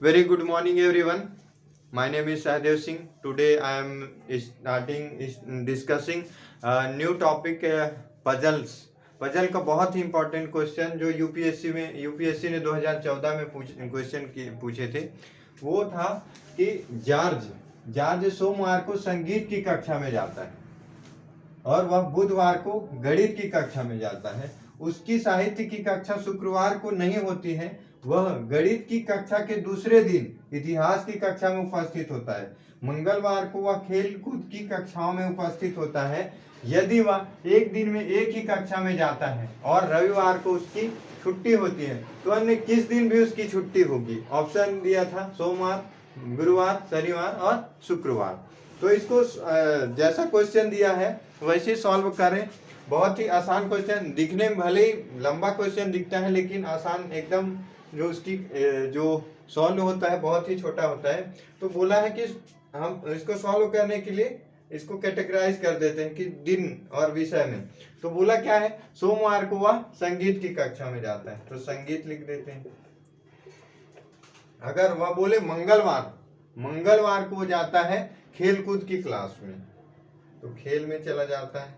Very good morning, everyone. My name is Sahdev Singh. Today I am discussing a new topic, puzzles. Puzzle का बहुत ही important question जो UPSC ने 2014 में question पूछे थे, वो था कि जॉर्ज सोमवार को संगीत की कक्षा में जाता है और वह बुधवार को गणित की कक्षा में जाता है। उसकी साहित्य की कक्षा शुक्रवार को नहीं होती है। वह गणित की कक्षा के दूसरे दिन इतिहास की कक्षा में उपस्थित होता है। मंगलवार को वह खेल कूद की कक्षाओं में उपस्थित होता है। यदि वह एक दिन में एक ही कक्षा में जाता है और रविवार को उसकी छुट्टी होती है तो अन्य किस दिन भी उसकी छुट्टी होगी। ऑप्शन दिया था सोमवार, गुरुवार, शनिवार और शुक्रवार। तो इसको जैसा क्वेश्चन दिया है वैसे सॉल्व करें। बहुत ही आसान क्वेश्चन, दिखने में भले ही लंबा क्वेश्चन दिखता है लेकिन आसान एकदम, जो उसकी जो सॉल्व होता है बहुत ही छोटा होता है। तो बोला है कि हम इसको सॉल्व करने के लिए इसको कैटेगराइज कर देते हैं कि दिन और विषय में। तो बोला क्या है, सोमवार को वह संगीत की कक्षा में जाता है तो संगीत लिख देते हैं। अगर वह बोले मंगलवार को वो जाता है खेल कूद की क्लास में तो खेल में चला जाता है,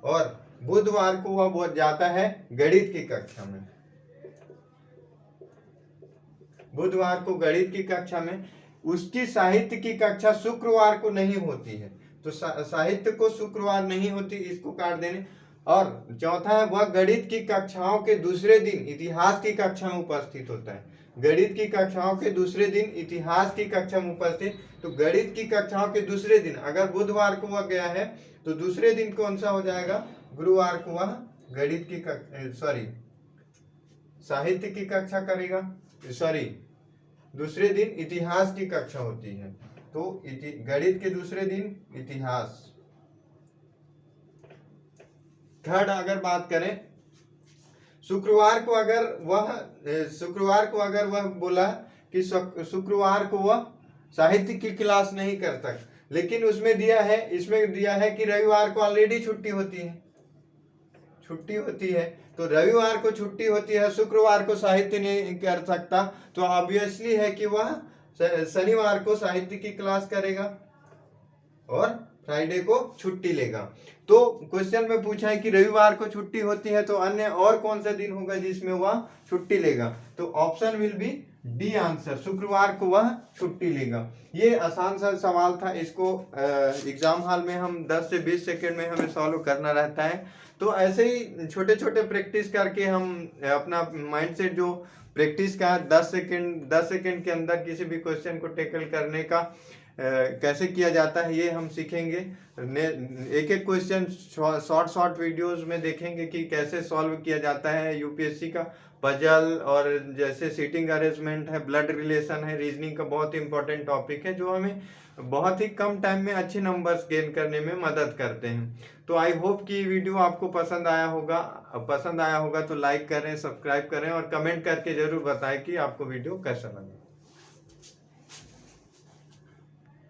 और बुधवार को वह जाता है गणित की कक्षा में। बुधवार को गणित की कक्षा में। उसकी साहित्य की कक्षा शुक्रवार को नहीं होती है तो साहित्य को शुक्रवार नहीं होती, इसको काट देने। और चौथा है, वह गणित की कक्षाओं के दूसरे दिन इतिहास की कक्षा में उपस्थित होता है। गणित की कक्षाओं के दूसरे दिन इतिहास की कक्षा में उपस्थित, तो गणित की कक्षाओं के दूसरे दिन अगर बुधवार को वह गया है तो दूसरे दिन कौन सा हो जाएगा, गुरुवार को वह गणित की साहित्य की कक्षा करेगा। दूसरे दिन इतिहास की कक्षा होती है तो गणित के दूसरे दिन इतिहास। थर्ड अगर बात करें, शुक्रवार को अगर वह बोला कि शुक्रवार को वह साहित्य की क्लास नहीं करता, लेकिन इसमें दिया है कि रविवार को ऑलरेडी छुट्टी होती है तो रविवार को छुट्टी होती है, शुक्रवार को साहित्य नहीं कर सकता, तो ऑब्वियसली है कि वह शनिवार को साहित्य की क्लास करेगा और फ्राइडे को छुट्टी लेगा। तो क्वेश्चन में पूछा है कि रविवार को छुट्टी होती है तो अन्य और कौन सा दिन होगा जिसमें वह छुट्टी लेगा, तो option will be D answer, शुक्रवार को वह छुट्टी लेगा। ये आसान सा सवाल था, इसको एग्जाम हॉल में हम 10 से 20 सेकंड में हमें सॉल्व करना रहता है। तो ऐसे ही छोटे छोटे प्रैक्टिस करके हम अपना माइंडसेट जो प्रैक्टिस का 10 सेकंड के अंदर किसी भी क्वेश्चन को टैकल करने का कैसे किया जाता है ये हम सीखेंगे। एक एक क्वेश्चन शॉर्ट वीडियोस में देखेंगे कि कैसे सॉल्व किया जाता है यूपीएससी का पजल, और जैसे सीटिंग अरेंजमेंट है, ब्लड रिलेशन है, रीजनिंग का बहुत इंपॉर्टेंट टॉपिक है जो हमें बहुत ही कम टाइम में अच्छे नंबर्स गेन करने में मदद करते हैं। तो आई होप कि वीडियो आपको पसंद आया होगा तो लाइक करें, सब्सक्राइब करें और कमेंट करके जरूर बताएं कि आपको वीडियो कैसा लगा।